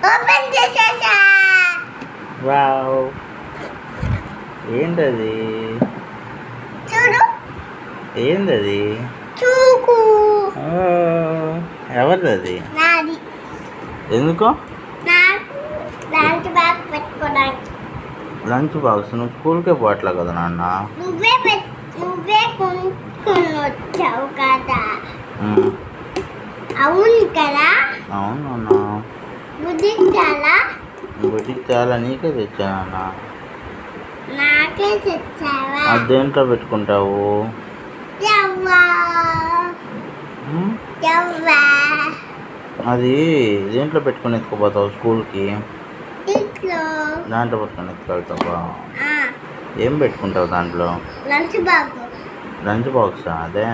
Open చేసేసా. Wow, ఏంటది? చూడు. ఏందది? చూకు. ఎవరిది అది? నాది. ఎందుకు? నాకు లంచ్ బ్యాగ్ పెట్టుకోవడానికి. లంచ్ బాక్స్ నువ్వు స్కూల్కే పోవట్లే కదా నాన్న. నువ్వే కొనుక్కొని వచ్చావు కదా. అవును కదా. అవును నాన్న. బుద్ధికి చాలా. బుద్ధికి చాలా నీకే తెచ్చానన్న. నాకే తెచ్చావా? అది దేంట్లో పెట్టుకుంటావు? యవ్వా. యవ్వా. అది దేంట్లో పెట్టుకుని ఎత్తుకుపోతావు స్కూల్కి? ఇంట్లో. దాంట్లో పెట్టుకుని ఎత్తుకెళ్తావా? ఏం పెట్టుకుంటావు దాంట్లో? Lunch box. లంచ్ బాక్సా అదే?